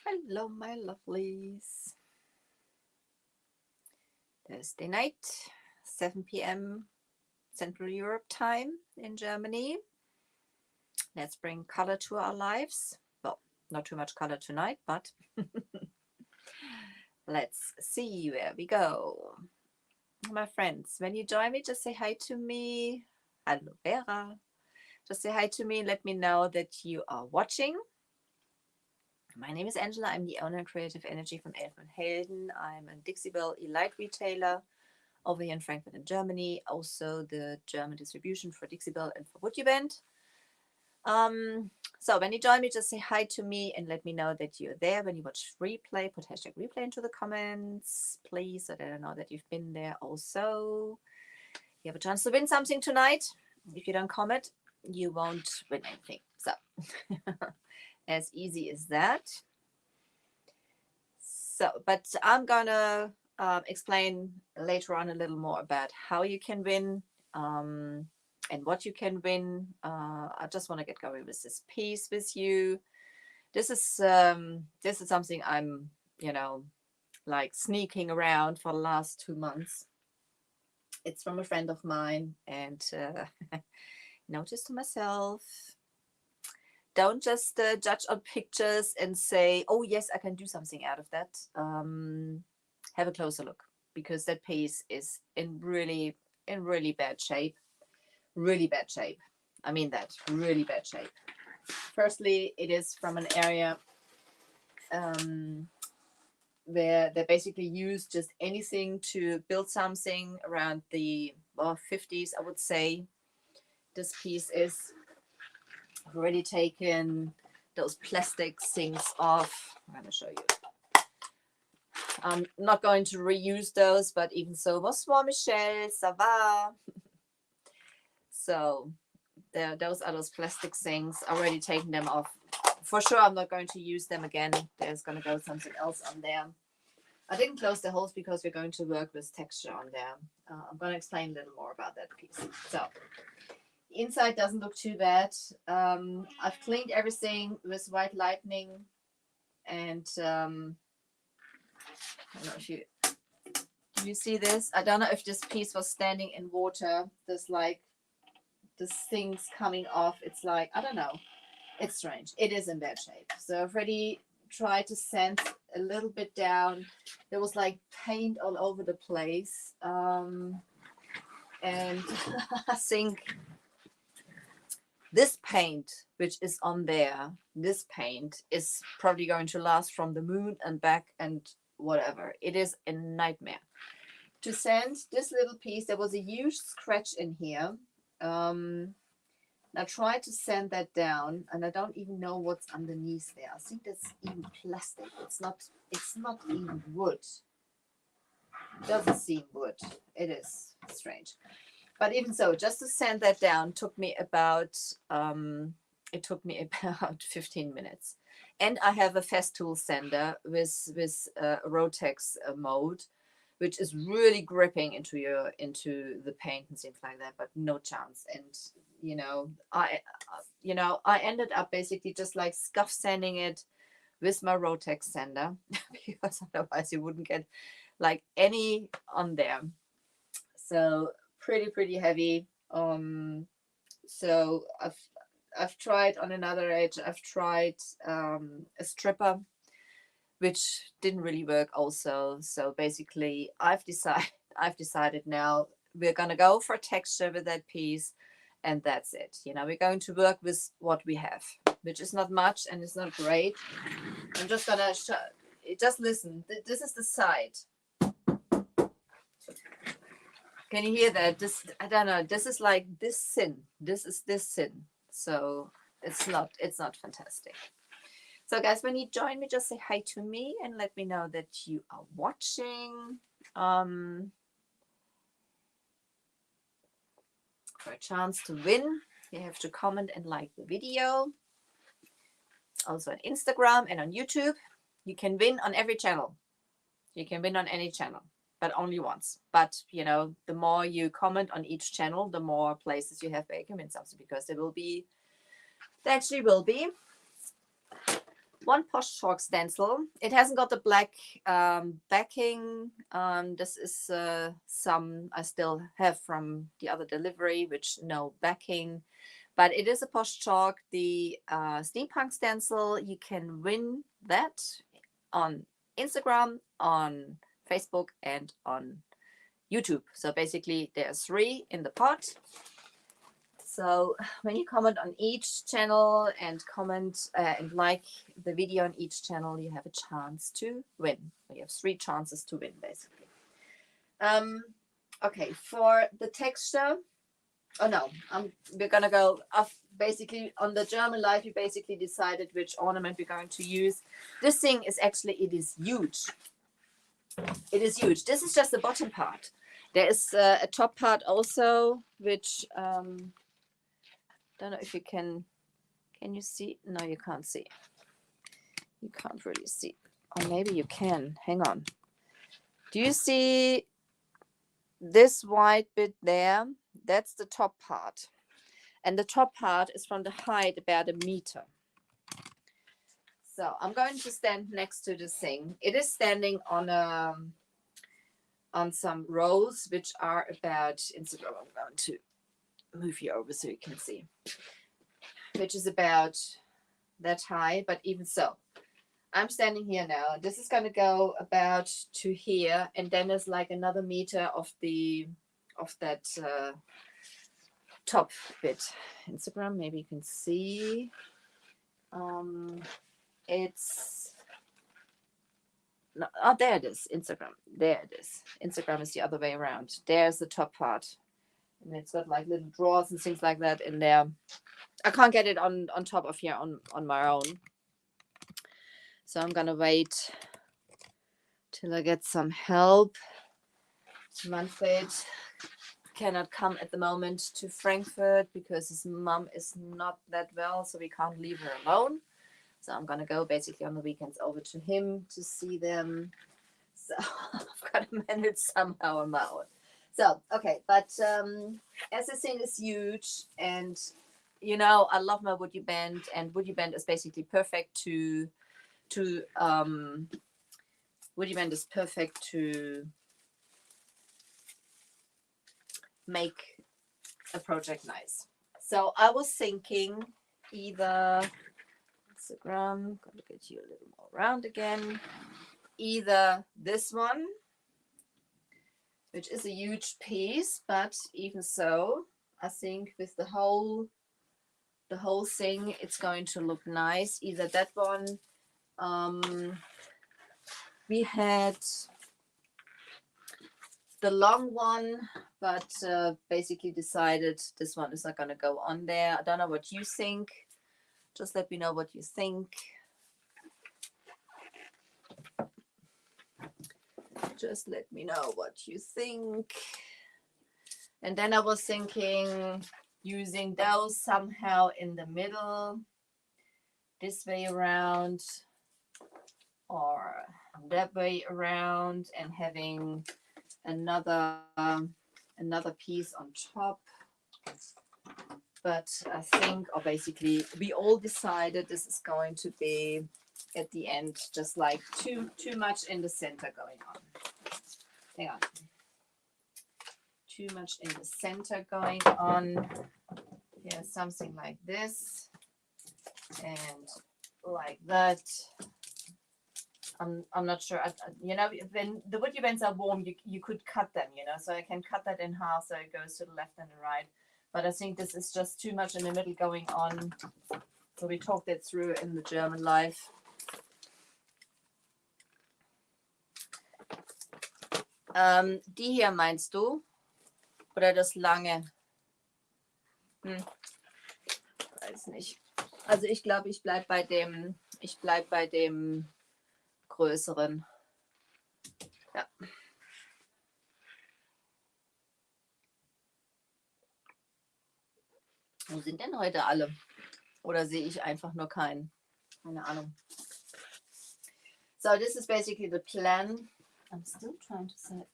Hello, my lovelies. Thursday night, 7 p.m. Central Europe time in Germany. Let's bring color to our lives. Well, not too much color tonight, but let's see where we go. My friends, when you join me, just say hi to me. Hello, Vera. Just say hi to me and let me know that you are watching. My name is Angela. I'm the owner of Creative Energy from Elfen Helden. I'm a Dixie Belle Elite retailer over here in Frankfurt in Germany. Also the German distribution for Dixie Belle and for Woody Band. So when you join me, just say hi to me and let me know that you're there. When you watch replay, put hashtag replay into the comments, please, so that I know that you've been there also. You have a chance to win something tonight. If you don't comment, you won't win anything. So as easy as that. So, but I'm gonna explain later on a little more about how you can win and what you can win. I just want to get going with this piece with you. This is something I'm, like sneaking around for the last 2 months. It's from a friend of mine, and notice to myself, don't just judge on pictures and say, oh yes, I can do something out of that. Have a closer look, because that piece is in really bad shape. Really bad shape. I mean that, really bad shape. Firstly, it is from an area where they basically use just anything to build something around the 50s, I would say. This piece is already taken those plastic things off. I'm going to show you. I'm not going to reuse those, but even so, bonsoir Michelle, ça va? So those are those plastic things, already taken them off. For sure, I'm not going to use them again. There's going to go something else on there. I didn't close the holes because we're going to work with texture on there. I'm going to explain a little more about that piece. So the inside doesn't look too bad. I've cleaned everything with white lightning, and I don't know if you do you see this? I don't know if this piece was standing in water. There's like this things coming off. It's like, I don't know. It's strange. It is in bad shape. So I've already tried to sand a little bit down. There was like paint all over the place. And I think this paint, which is on there, this paint is probably going to last from the moon and back and whatever. It is a nightmare. To sand this little piece, there was a huge scratch in here. I tried to sand that down, and I don't even know what's underneath there. I think that's even plastic. It's not even wood. It doesn't seem wood. It is strange. But even so, just to sand that down took me about 15 minutes. And I have a Festool sander with Rotex mode, which is really gripping into the paint and things like that, but no chance. And I ended up basically just like scuff sanding it with my Rotex sander, because otherwise you wouldn't get like any on there. So pretty heavy. So I've tried on another edge. I've tried a stripper, which didn't really work also. So basically I've decided now we're gonna go for texture with that piece, and that's it. We're going to work with what we have, which is not much and it's not great. I'm just gonna just listen. This is the side. Can you hear that? This, I don't know, this is like this thin. This is this thin. So it's not fantastic. So guys, when you join me, just say hi to me and let me know that you are watching. For a chance to win, you have to comment and like the video. Also on Instagram and on YouTube. You can win on every channel. You can win on any channel, but only once. But, you know, the more you comment on each channel, the more places you have where you can win something, because there actually will be one Posh Chalk Stencil. It hasn't got the black backing. This is some I still have from the other delivery, which no backing. But it is a Posh Chalk, the steampunk stencil. You can win that on Instagram, on Facebook, and on YouTube. So basically there's 3 in the pot. So when you comment on each channel and comment and like the video on each channel, you have a chance to win. You have 3 chances to win, basically. Okay, for the texture, oh no, we're gonna go off. Basically on the German Live, you basically decided which ornament we're going to use. This thing is actually, it is huge. It is huge. This is just the bottom part. There is a top part also, which don't know if you can you see? No, you can't see. You can't really see. Or maybe you can. Hang on. Do you see this white bit there? That's the top part. And the top part is from the height about 1 meter. So I'm going to stand next to this thing. It is standing on some rows, which are about, Instagram, I'm going to move you over so you can see, which is about that high. But even so, I'm standing here now. This is going to go about to here, and then there's like another meter of that top bit. Instagram, maybe you can see. It's no, oh, there it is. Instagram, there it is. Instagram is the other way around. There's the top part, and it's got like little drawers and things like that in there. I can't get it on top of here on my own, so I'm gonna wait till I get some help. Manfred cannot come at the moment to Frankfurt because his mom is not that well, so we can't leave her alone. So I'm gonna go basically on the weekends over to him to see them. So I've got to manage somehow on my own. So okay, but as this thing is huge, and you know I love my woody band, and woody band is basically perfect to woody band is perfect to make a project nice. So I was thinking either Instagram, gotta get you a little more round again, either this one, which is a huge piece, but even so, I think with the whole thing, it's going to look nice. Either that one. We had the long one, but basically decided this one is not going to go on there. I don't know what you think. Just let me know what you think. Just let me know what you think. And then I was thinking using those somehow in the middle, this way around or that way around, and having another piece on top. But I think, or basically we all decided this is going to be at the end just like too much in the center going on. Hang on. Too much in the center going on. Yeah, something like this and like that. I'm not sure. You know, when the woody bands are warm, you could cut them, you know, so I can cut that in half so it goes to the left and the right. But I think this is just too much in the middle going on. So we talked that through in the German life. Die hier meinst du? Oder das lange? Weiß nicht. Also ich glaube, ich bleibe bei dem Ich bleibe bei dem größeren. Ja. Wo sind denn heute alle? Oder sehe ich einfach nur keinen? Keine Ahnung. So this is basically the plan. I'm still trying to say.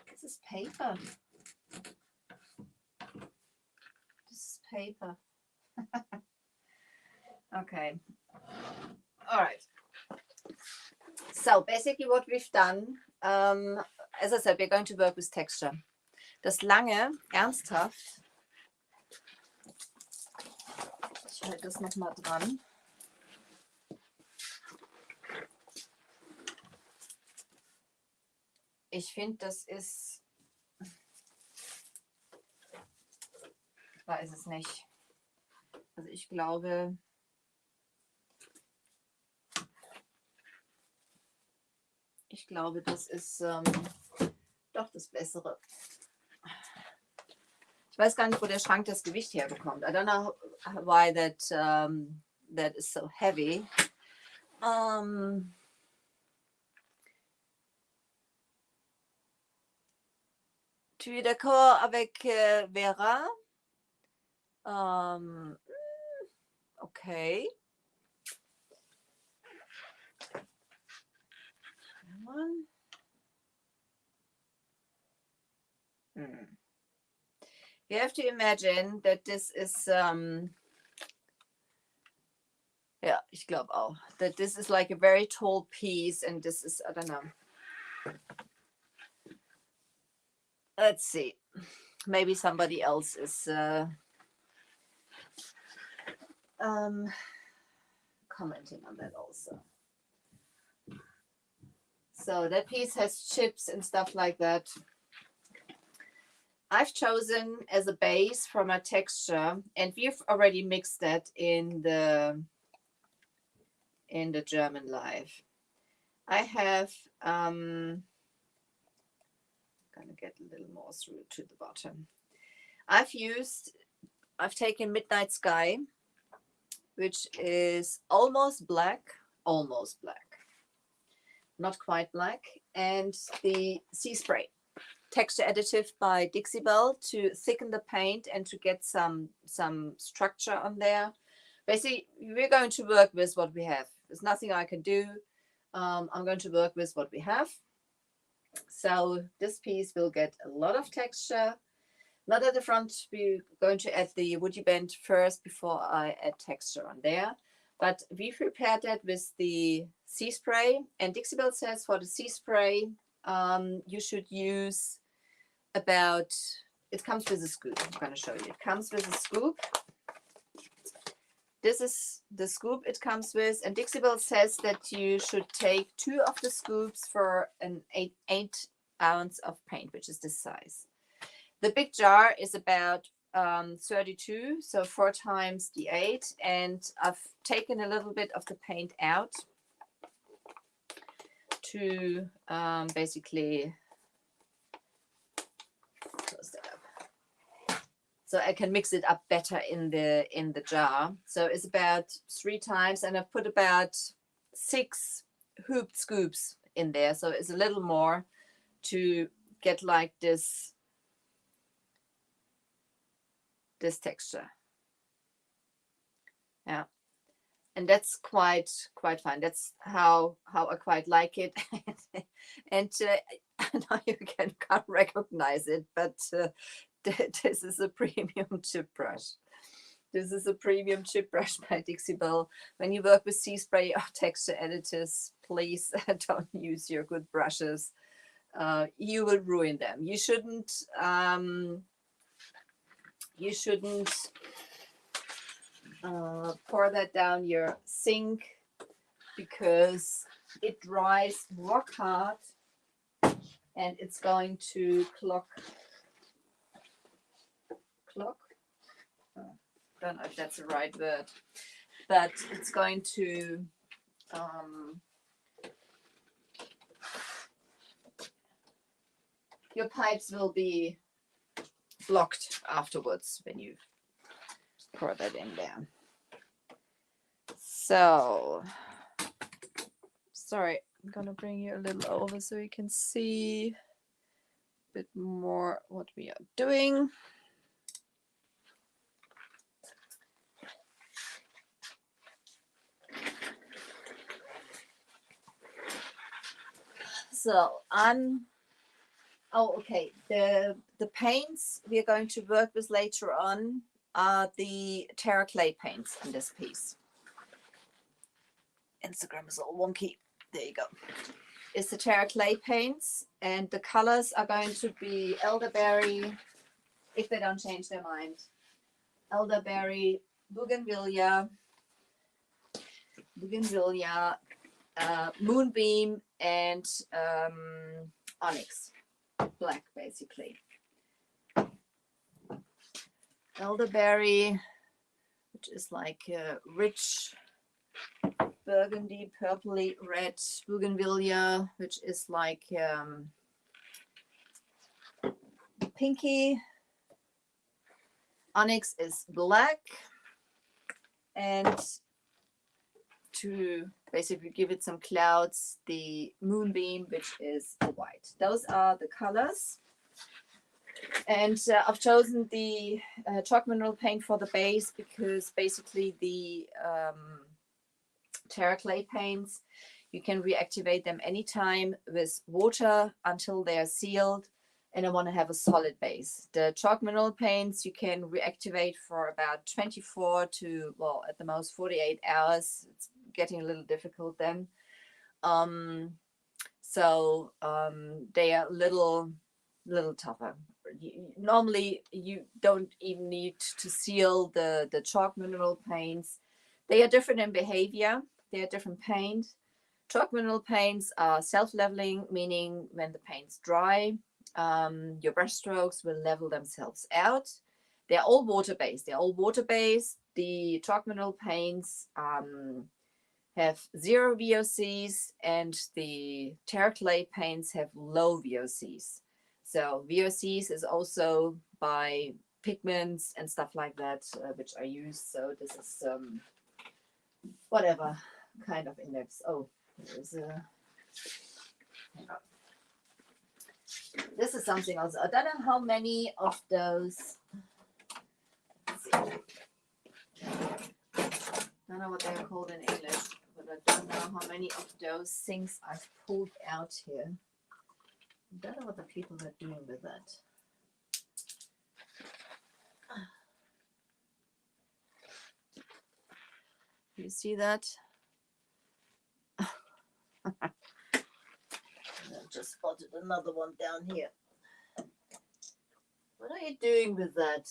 This is paper. This is paper. Okay. All right. So basically what we've done, as I said, we're going to work with texture. Das lange, ernsthaft, ich halte das nochmal dran. Ich finde, das ist, ich weiß es nicht. Also ich glaube, das ist doch das Bessere. Ich weiß gar nicht, wo der Schrank das Gewicht herbekommt. I don't know why that is so heavy. Tu es d'accord avec Vera? Okay. You have to imagine that this is yeah, ich glaube auch. That this is like a very tall piece and this is, I don't know. Let's see. Maybe somebody else is commenting on that also. So that piece has chips and stuff like that. I've chosen as a base from a texture, and we've already mixed that in the German live. I have gonna get a little more through to the bottom. I've taken Midnight Sky, which is almost black, not quite black, and the Sea Spray texture additive by Dixie Belle to thicken the paint and to get some structure on there. Basically, we're going to work with what we have. There's nothing I can do. I'm going to work with what we have. So this piece will get a lot of texture. Not at the front, we're going to add the woody band first before I add texture on there. But we prepared that with the Sea Spray. And Dixie Belle says for the Sea Spray, you should use about, it comes with a scoop. I'm going to show you. It comes with a scoop. This is the scoop it comes with. And Dixie Belle says that you should take 2 of the scoops for an 8 ounce of paint, which is this size. The big jar is about 32, so 4 times the 8. And I've taken a little bit of the paint out to basically close that up, so I can mix it up better in the jar. So it's about 3 times, and I've put about 6 hooped scoops in there, so it's a little more to get like this texture. Yeah. And that's quite fine. That's how I quite like it. And now you can't recognize it, but this is a premium chip brush. This is a premium chip brush by Dixie Belle. When you work with Sea Spray or texture editors, please don't use your good brushes. You will ruin them. You shouldn't pour that down your sink because it dries rock hard and it's going to clog. Don't know if that's the right word, but it's going to your pipes will be blocked afterwards when you pour that in there. So, sorry, I'm gonna bring you a little over so you can see a bit more what we are doing. So okay, the paints we are going to work with later on are the Terra Clay paints in this piece. Instagram is all wonky. There you go. It's the Terra Clay paints, and the colors are going to be elderberry, if they don't change their mind. Elderberry, bougainvillea, moonbeam, and onyx black, basically. Elderberry, which is like a rich burgundy, purpley red. Bougainvillea, which is like pinky. Onyx is black, and to basically give it some clouds, the moonbeam, which is white. Those are the colors. And I've chosen the chalk mineral paint for the base because basically the Terra Clay paints, you can reactivate them anytime with water until they are sealed, and I want to have a solid base. The chalk mineral paints you can reactivate for about 24 to, well, at the most 48 hours. It's getting a little difficult then. They are a little tougher. Normally you don't even need to seal the chalk mineral paints. They are different in behavior. They are different paint. Chalk mineral paints are self-leveling, meaning when the paint's dry, your brush strokes will level themselves out. They're all water-based. The chalk mineral paints have 0 VOCs, and the Terra Clay paints have low VOCs. So VOCs is also by pigments and stuff like that, which are used. So this is whatever kind of index. Oh, there's a... This is something else. I don't know how many of those... I don't know what they're called in English, but I don't know how many of those things I've pulled out here. I don't know what the people are doing with that. Do you see that? I just spotted another one down here. What are you doing with that?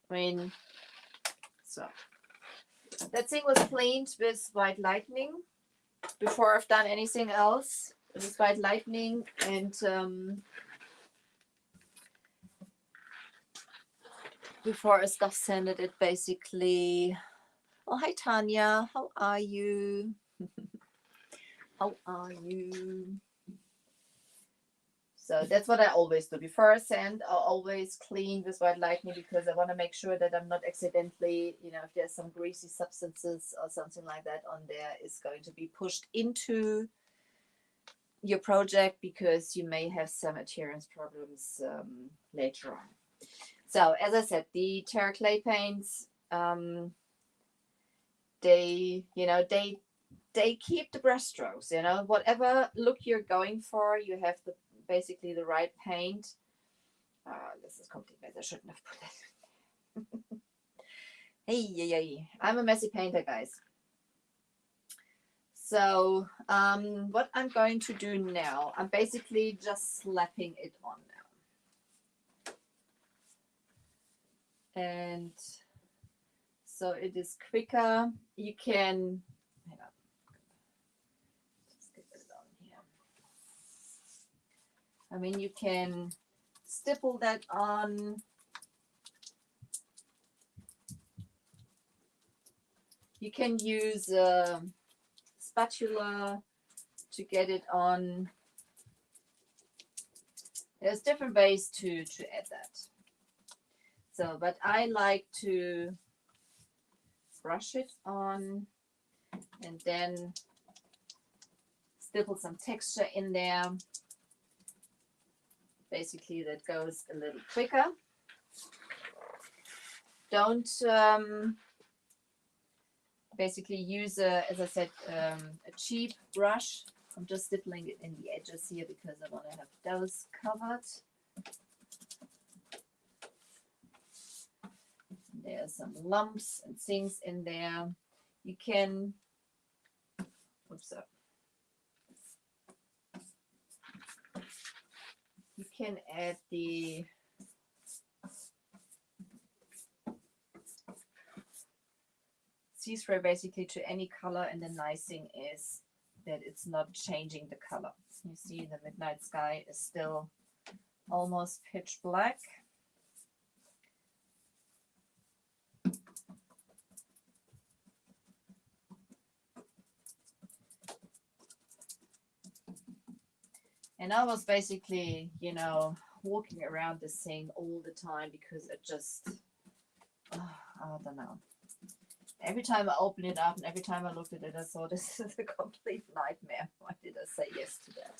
I mean, so that thing was cleaned with white lightning before I've done anything else. With white lightning, and before I stuff sanded it, basically. Oh, hi Tanya, how are you? How are you? So that's what I always do. Before I sand, I'll always clean with white lightning because I want to make sure that I'm not accidentally, you know, if there's some greasy substances or something like that on there, is going to be pushed into your project, because you may have some adherence problems later on. So as I said, the Terra Clay paints, they keep the brush strokes, you know, whatever look you're going for, you have basically the right paint. This is complicated. I shouldn't have put that. Hey, I'm a messy painter, guys. So what I'm going to do now, I'm basically just slapping it on now. And so it is quicker. You can, hang on, just get this on here. I mean, you can stipple that on. You can use a spatula to get it on. There's different ways to add that. So, but I like to brush it on. and then stipple some texture in there. Basically, that goes a little quicker. Don't basically use as I said, a cheap brush. I'm just stippling it in the edges here because I want to have those covered. There are some lumps and things in there. You can, oops, you can add the sea spray basically to any color, and the nice thing is that it's not changing the color. You see the midnight sky is still almost pitch black. And I was basically, you know, walking around this thing all the time because it just, I don't know. Every time I opened it up and every time I looked at it, I thought, this is a complete nightmare. Why did I say yes to that?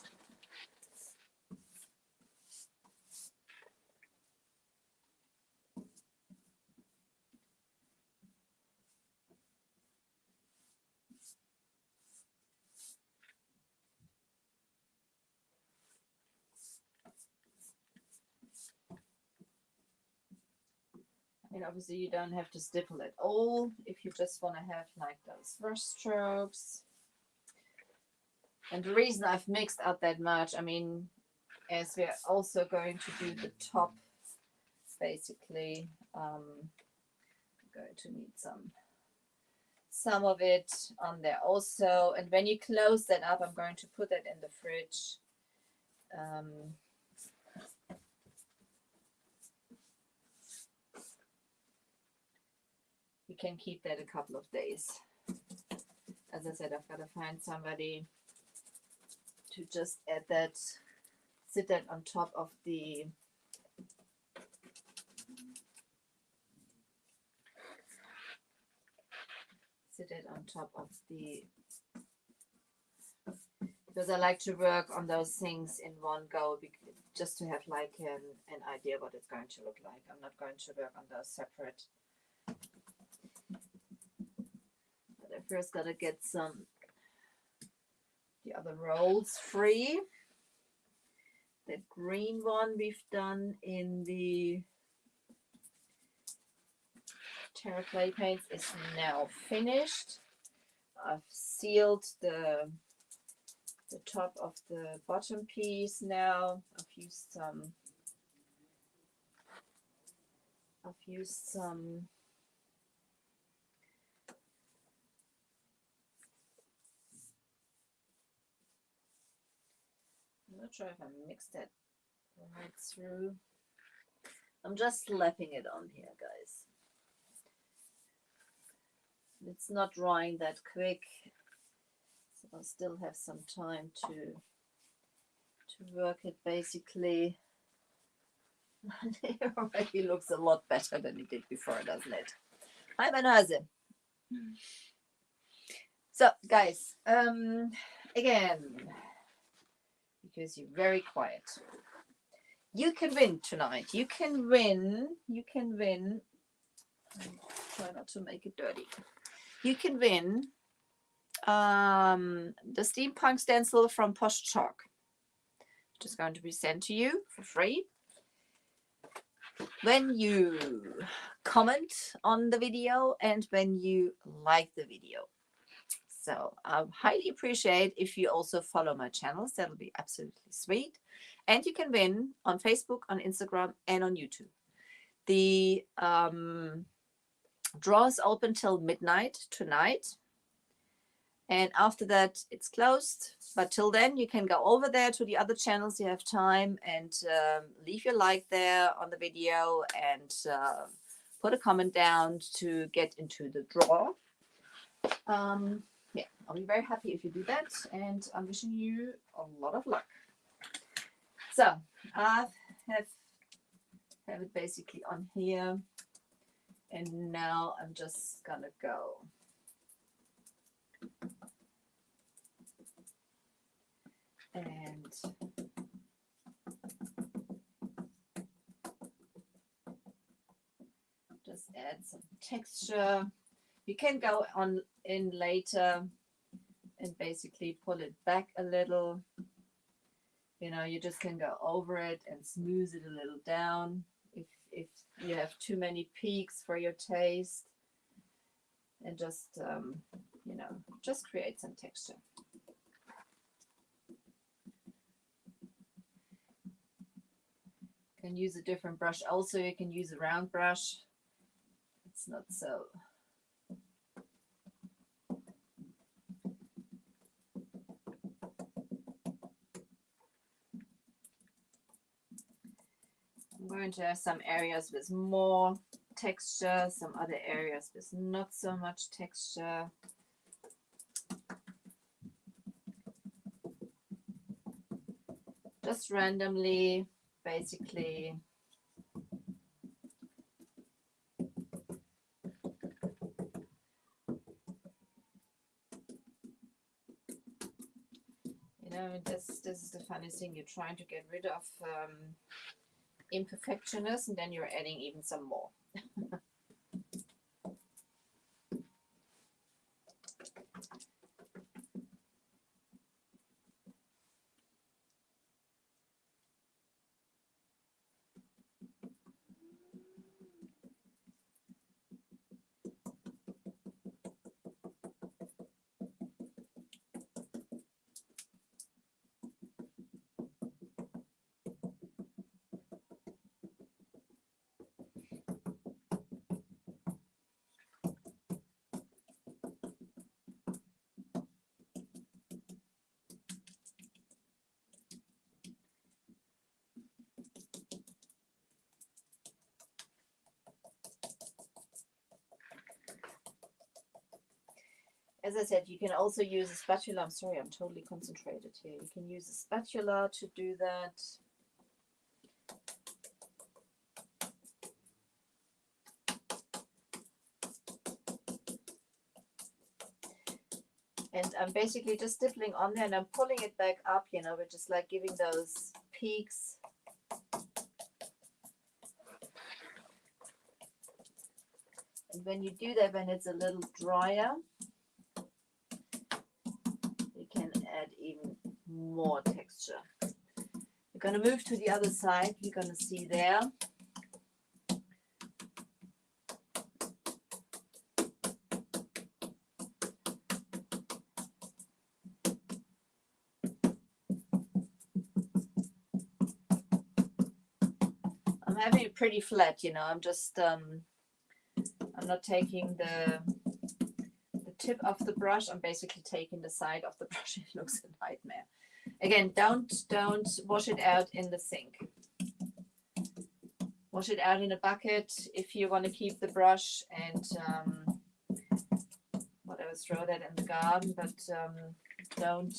And obviously you don't have to stipple it all if you just want to have like those brush strokes. And the reason I've mixed up that much, I mean, as we're also going to do the top, basically, I'm going to need some of it on there also. And when you close that up, I'm going to put that in the fridge. You can keep that a couple of days. As I said, I've got to find somebody to just add that, sit that on top of the because I like to work on those things in one go, just to have like an idea what it's going to look like. I'm not going to work on those separate. But I first got to get the other rolls free. The green one we've done in the Terra Clay Paints is now finished. I've sealed the top of the bottom piece now. I've used some I'm not sure if I mixed that right through. I'm just slapping it on here, guys. It's not drying that quick, so I'll still have some time to work it basically. It already looks a lot better than it did before, doesn't it? Hi, Manase. So, guys, again, because you're very quiet, you can win tonight. You can win. Try not to make it dirty. You can win the steampunk stencil from Posh Chalk, which is going to be sent to you for free when you comment on the video and when you like the video. So I highly appreciate if you also follow my channels. That'll be absolutely sweet. And you can win on Facebook, on Instagram, and on YouTube. The draw is open till midnight tonight. And after that, it's closed. But till then, you can go over there to the other channels. You have time and leave your like there on the video and put a comment down to get into the draw. Yeah, I'll be very happy if you do that. And I'm wishing you a lot of luck. So I have it basically on here. And now I'm just going to go And just add some texture. You can go on in later and basically pull it back a little. You know, you just can go over it and smooth it a little down if you have too many peaks for your taste, and just you know, just create some texture. You can use a different brush also. You can use a round brush. It's not so I'm going to have some areas with more texture, some other areas with not so much texture. Just randomly, basically. You know, this is the funny thing. You're trying to get rid of imperfectionist, and then you're adding even some more. As I said, you can also use a spatula. I'm sorry, I'm totally concentrated here. You can use a spatula to do that. And I'm basically just stippling on there and I'm pulling it back up, you know, we're just like giving those peaks. And when you do that, when it's a little drier, you can add even more texture. We're going to move to the other side. You're going to see there. I'm having it pretty flat, you know. I'm just, I'm not taking the tip of the brush. I'm basically taking the side of the brush. It looks a nightmare. Again, don't wash it out in the sink. Wash it out in a bucket if you want to keep the brush, and whatever, throw that in the garden, but don't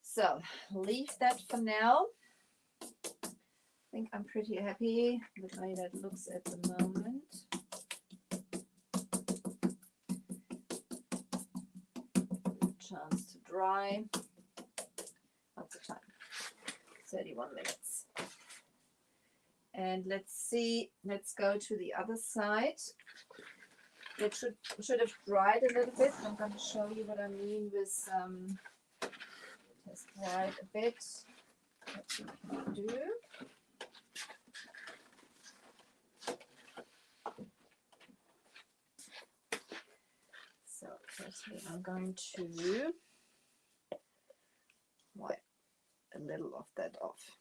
so leave that for now. I think I'm pretty happy with the way that looks at the moment. Chance to dry. What's the time? 31 minutes. And let's see, let's go to the other side. It should have dried a little bit. I'm going to show you what I mean with it has dried a bit. What you can do. So firstly, I'm going to wipe a little of that off.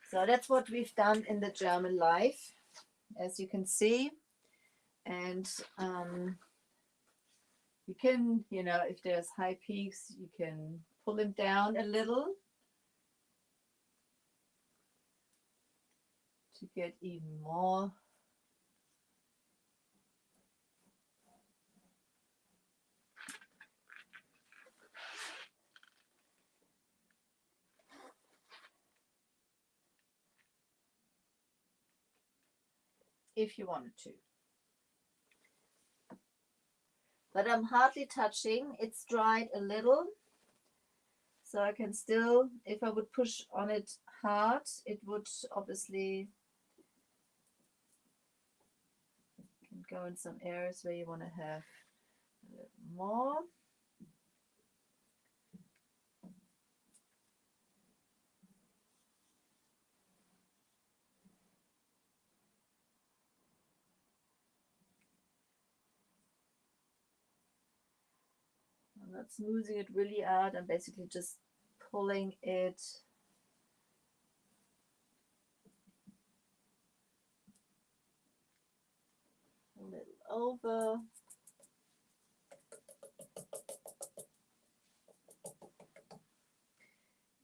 So that's what we've done in the German life, as you can see. And you can, you know, if there's high peaks, you can pull them down a little. to get even more. If you wanted to. But I'm hardly touching. It's dried a little. So I can still, if I would push on it hard, it would obviously can go in some areas where you want to have a little more. I'm not smoothing it really out. I'm basically just pulling it a little over.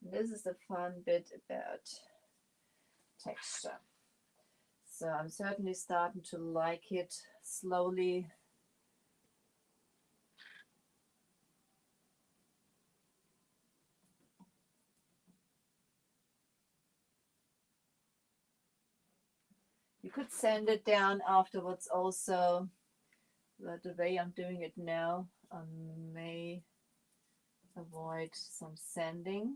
This is the fun bit about texture. So I'm certainly starting to like it slowly. You could sand it down afterwards also, but the way I'm doing it now, I may avoid some sanding.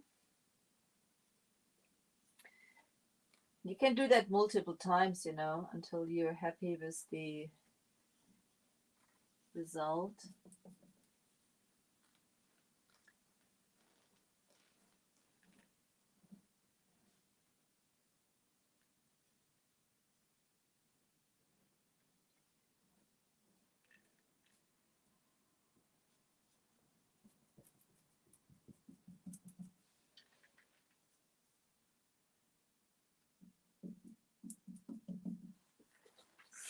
You can do that multiple times, you know, until you're happy with the result.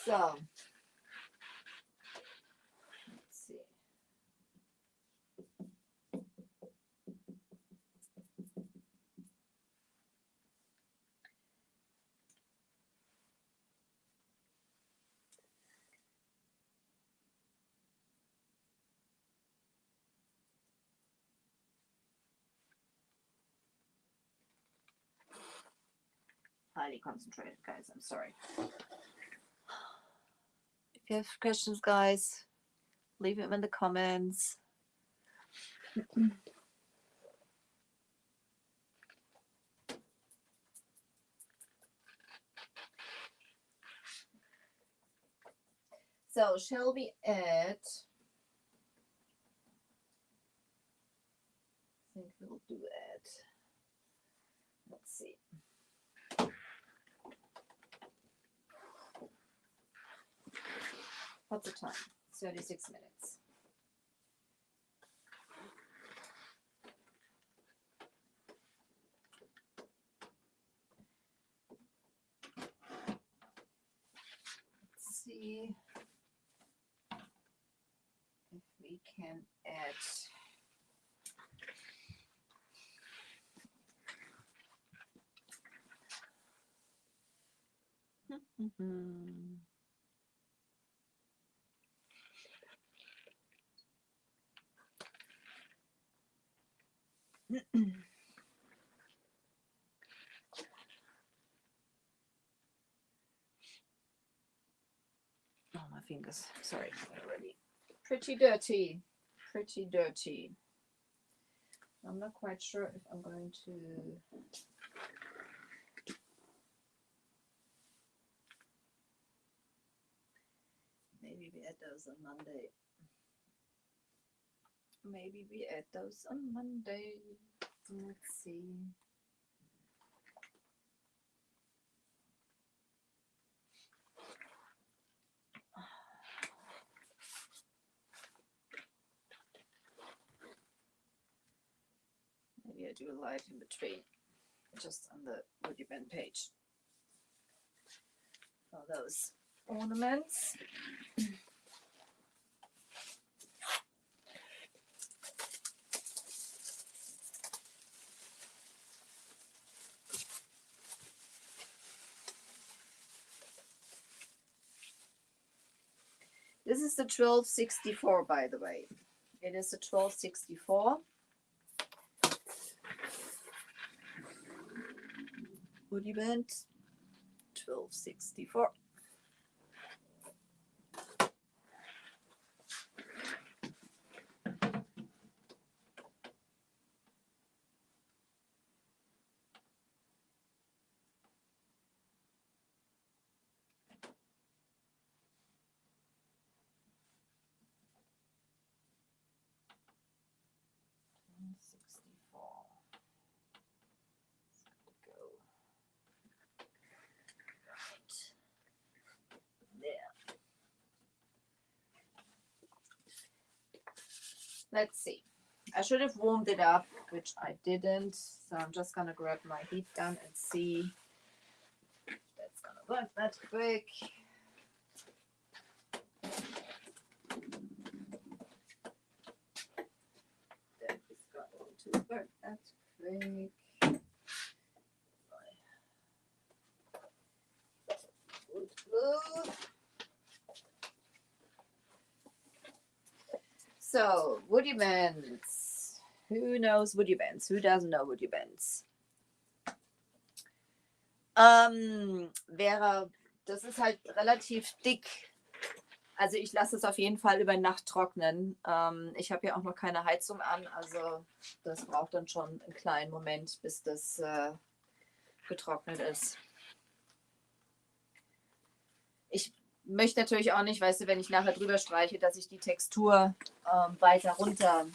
So, let's see. Highly concentrated, guys. I'm sorry. If you have questions, guys, leave them in the comments. So, shall we add? I think we'll do it. Let's see. What's the time? 36 minutes. Let's see if we can add oh, my fingers. Sorry, already pretty dirty. Pretty dirty. I'm not quite sure if I'm going to maybe we add those on Monday. Maybe we add those on Monday. Let's see. Maybe I do a live in between, just on the Woody Band page. For those ornaments. This is the 1264, by the way. It is the 1264. Woody band 1264. Let's see. I should have warmed it up, which I didn't. So I'm just going to grab my heat gun and see if that's going to work that quick. That is going to work that quick. So, woody bands. Who knows woody bands? Who doesn't know woody bands? Das ist halt relativ dick. Also ich lasse es auf jeden Fall über Nacht trocknen. Ich habe ja auch noch keine Heizung an, also das braucht dann schon einen kleinen Moment, bis das getrocknet ist. Ich möchte natürlich auch nicht, weißt du, wenn ich nachher drüber streiche, dass ich die Textur weiter runter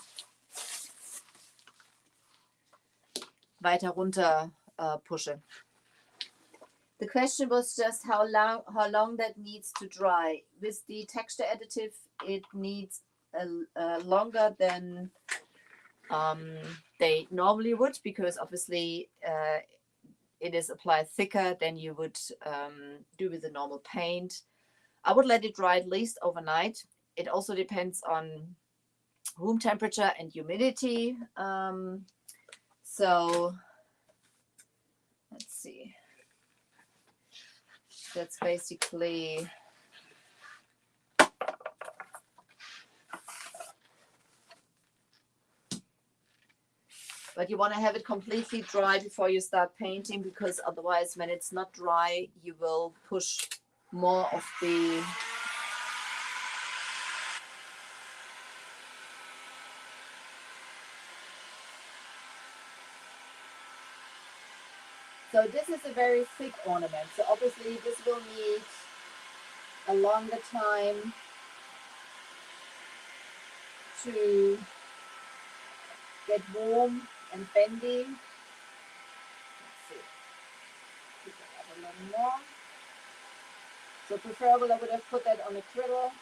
pushe. The question was just how long that needs to dry. With the texture additive, it needs longer than they normally would, because obviously it is applied thicker than you would do with the normal paint. I would let it dry at least overnight. It also depends on room temperature and humidity. So let's see. That's basically but you want to have it completely dry before you start painting, because otherwise when it's not dry you will push more of the So this is a very thick ornament, so obviously this will need a longer time to get warm and bendy. Let's see. Keep it up a little more. So preferable I would have put that on a griddle.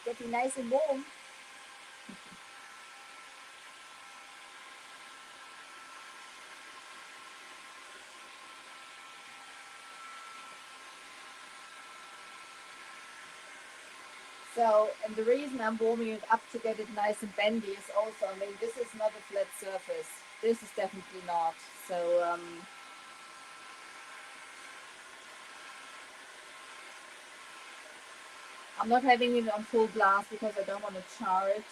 Getting nice and warm. So, and the reason I'm warming it up to get it nice and bendy is also, I mean, this is not a flat surface. This is definitely not. So, I'm not having it on full blast because I don't want to char it.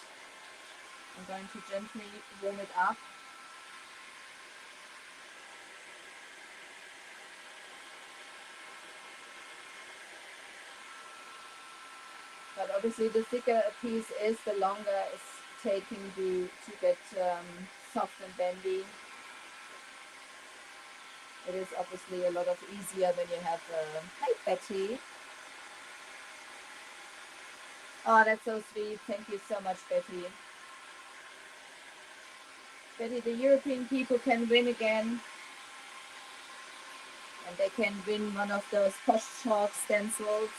I'm going to gently warm it up. But obviously the thicker a piece is, the longer it taking to get soft and bendy. It is obviously a lot of easier when you have hi Betty. Oh, that's so sweet. Thank you so much, Betty. Betty, the European people can win again. And they can win one of those Posh Chalk Stencils.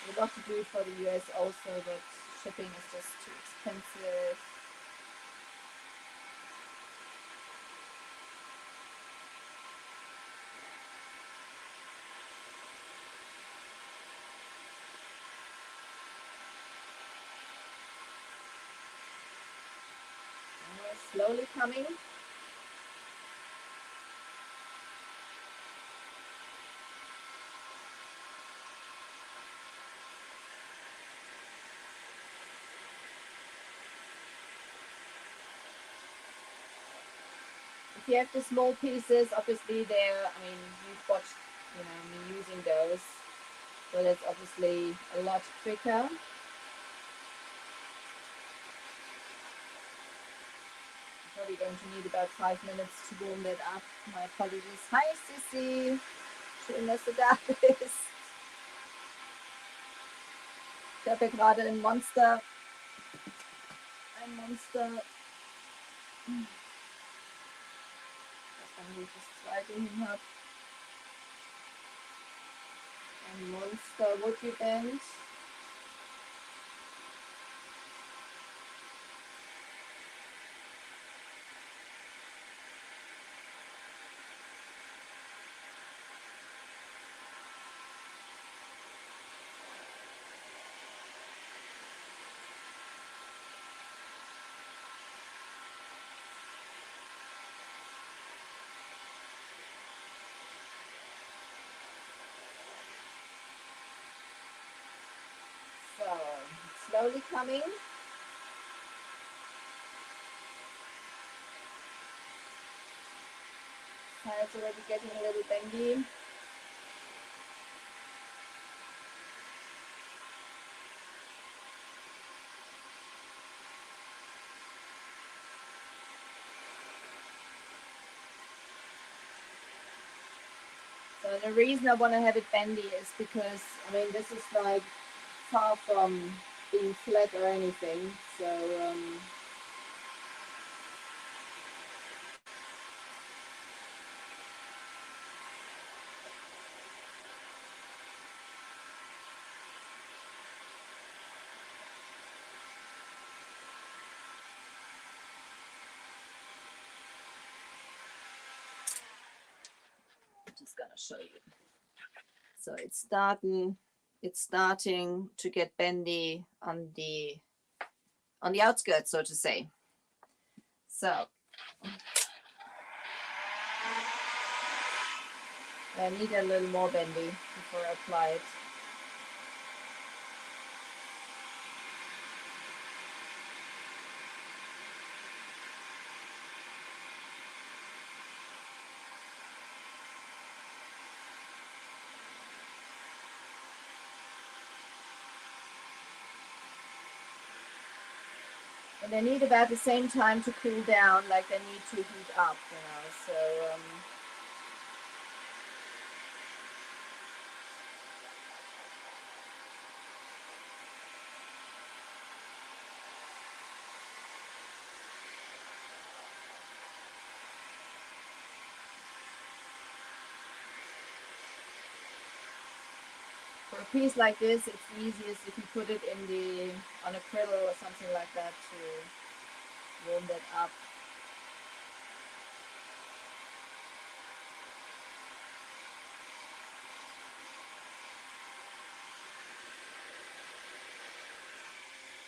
We'd love to do it for the US also, but shipping is just too expensive. And we're slowly coming. If you have the small pieces, obviously you've watched, me using those. So that's obviously a lot quicker. Probably going to need about 5 minutes to warm that up. My apologies. Hi, Sissy. Schön, dass du da bist. Ich habe ja gerade ein Monster. Ich weiß nicht, wie ich das zweite hin habe. Ein Monster Woody Band. So, slowly coming. It's already getting a little bendy. So the reason I want to have it bendy is because, this is like far from being flat or anything. So, I'm just gonna show you. So it's starting to get bendy on the outskirts, so to say. So I need a little more bendy before I apply it. And they need about the same time to cool down like they need to heat up, so for a piece like this, it's easiest if you put it on a griddle or something like that to warm that up.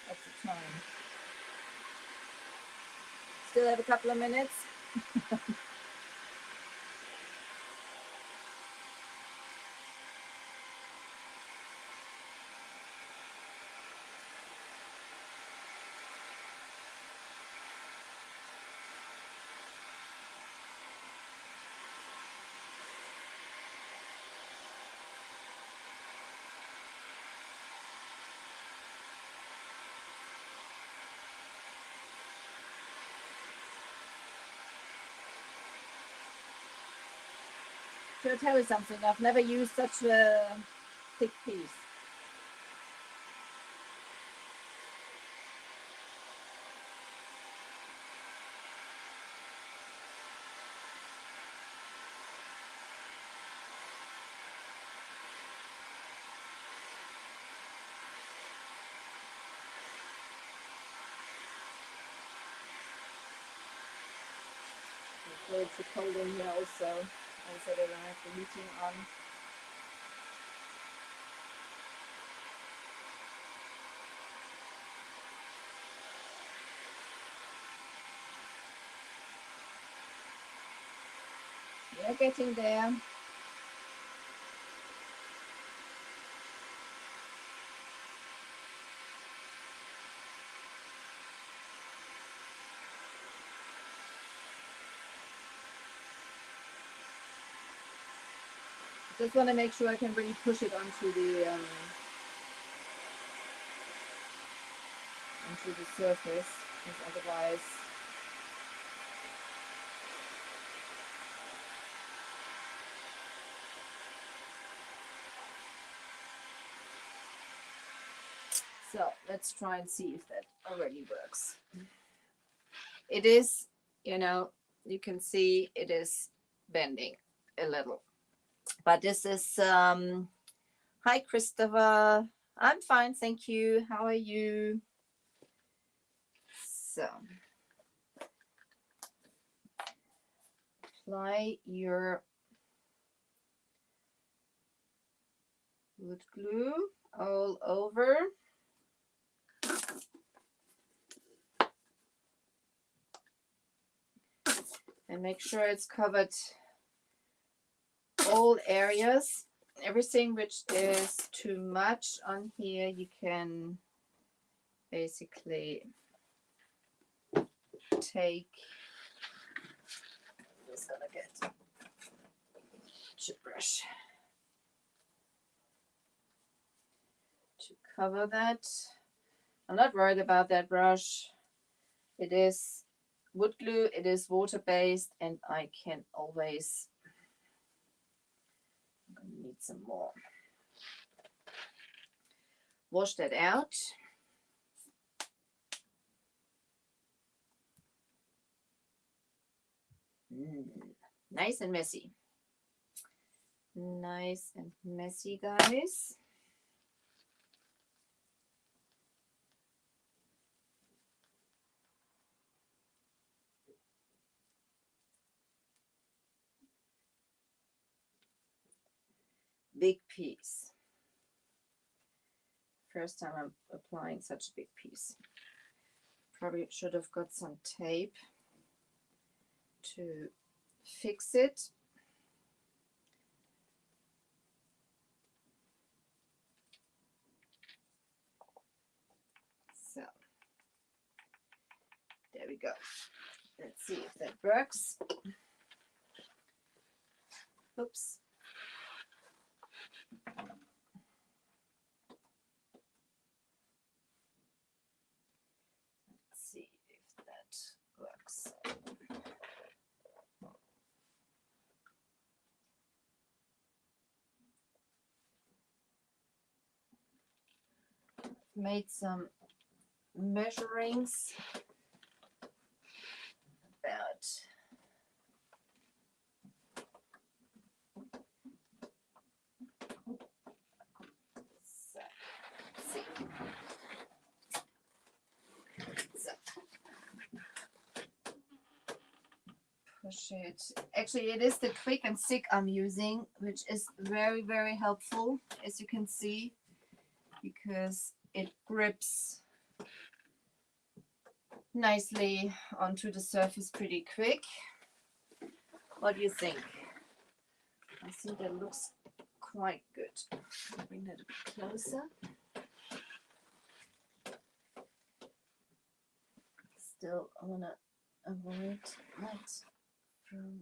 That's the time. Still have a couple of minutes. To tell you something, I've never used such a thick piece. It's too cold in here also. I said I don't have the heating on. We're getting there. Just want to make sure I can really push it onto the surface, because otherwise so let's try and see if that already works. It is, you know, you can see it is bending a little, but this is hi Christopher, I'm fine, thank you, how are you? So apply your wood glue all over. And make sure it's covered all areas. Everything which is too much on here, you can basically take, I'm just gonna get a chip brush to cover that. I'm not worried about that brush. It is wood glue, it is water-based, and I can always, I'm gonna need some more. Wash that out. Nice and messy. Nice and messy, guys. Big piece. First time I'm applying such a big piece. Probably should have got some tape to fix it. So there we go. Let's see if that works. Oops. Let's see if that works. Made some measurings about push it. Actually, it is the Quick and Stick I'm using, which is very, very helpful, as you can see, because it grips nicely onto the surface pretty quick. What do you think? I think that looks quite good. I'll bring that a bit closer. Still, I want to avoid that from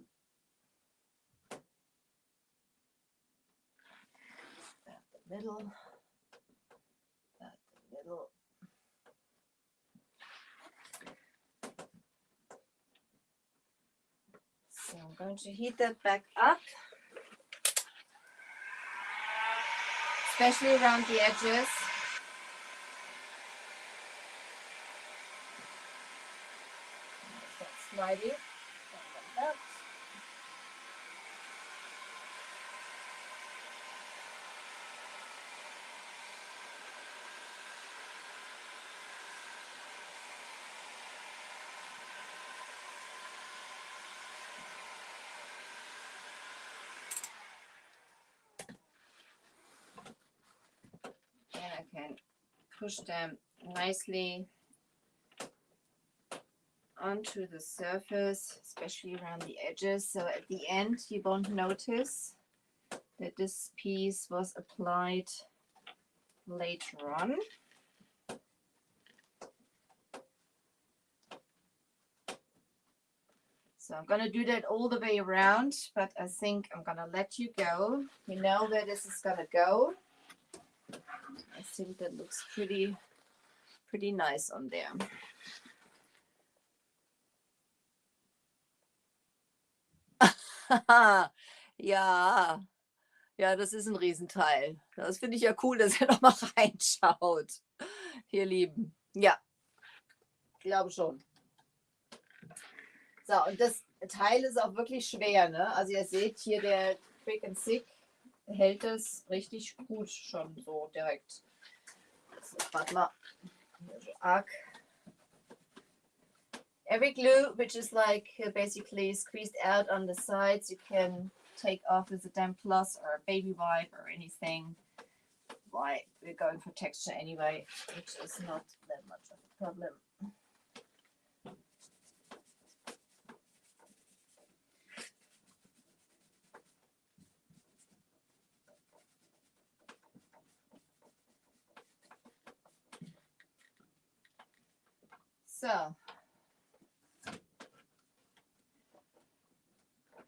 the middle. At the middle. So I'm going to heat that back up. especially around the edges. That's slidey. And I can push them nicely onto the surface, especially around the edges. So at the end, you won't notice that this piece was applied later on. So I'm going to do that all the way around, but I think I'm going to let you go. You know where this is going to go. I think that looks pretty nice on there. Ja, ja, das ist ein Riesenteil. Das finde ich ja cool, dass ihr noch mal reinschaut, ihr Lieben. Ja, ich glaube schon. So, und das Teil ist auch wirklich schwer, ne? Also ihr seht hier, der Quick and Sick hält es richtig gut schon so direkt. So, warte mal. Arc. Every glue, which is like basically squeezed out on the sides, you can take off with a damp cloth or a baby wipe or anything. Why, we're going for texture anyway, which is not that much of a problem. So.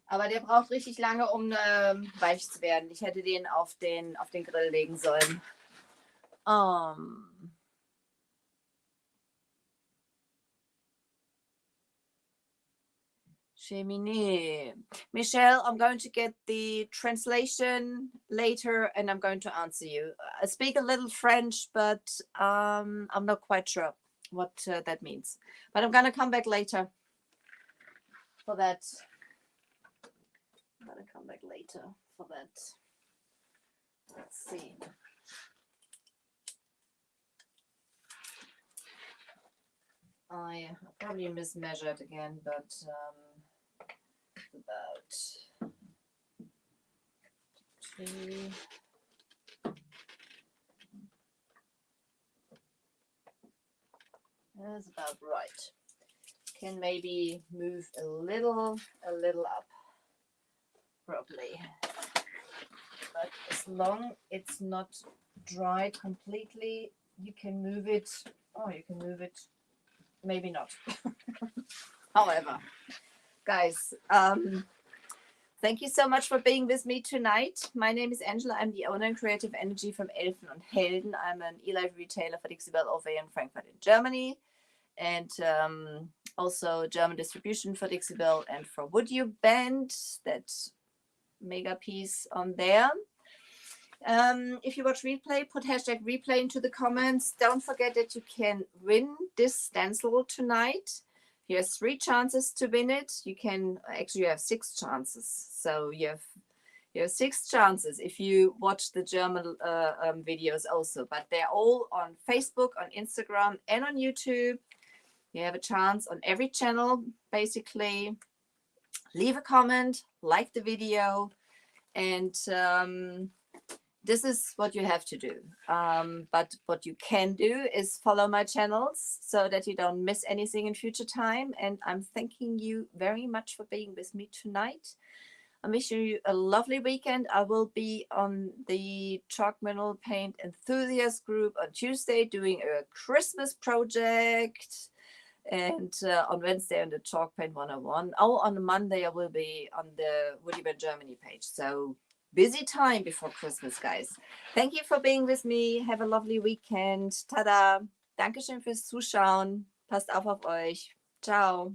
Aber der braucht richtig lange, um weich zu werden. Ich hätte den auf den Grill legen sollen. Cheminée. Michelle, I'm going to get the translation later and I'm going to answer you. I speak a little French, but I'm not quite sure what that means. But I'm going to come back later for that. I'm going to come back later for that. Let's see. I probably mismeasured again, but about 2. That's about right. Can maybe move a little up properly. But as long it's not dried completely, you can move it. Oh, you can move it. Maybe not. However, guys, thank you so much for being with me tonight. My name is Angela. I'm the owner and creative energy from Elfen und Helden. I'm an e-life retailer for Dixie Belle Away in Frankfurt in Germany. And also German distribution for Dixie Belle and for Would You Band, that mega piece on there. If you watch replay, put hashtag replay into the comments. Don't forget that you can win this stencil tonight. You have 3 chances to win it. You can actually, you have 6 chances. So you have 6 chances if you watch the German videos also. But they're all on Facebook, on Instagram, and on YouTube. You have a chance on every channel, basically. Leave a comment, like the video, and this is what you have to do. But what you can do is follow my channels so that you don't miss anything in future time. And I'm thanking you very much for being with me tonight. I'm wishing you a lovely weekend. I will be on the Chalk Mineral Paint Enthusiast group on Tuesday doing a Christmas project. And on Wednesday on the Chalk Paint 101. Oh, on Monday I will be on the Would You Band Germany page. So busy time before Christmas, guys. Thank you for being with me. Have a lovely weekend. Tada. Dankeschön fürs Zuschauen. Passt auf euch. Ciao.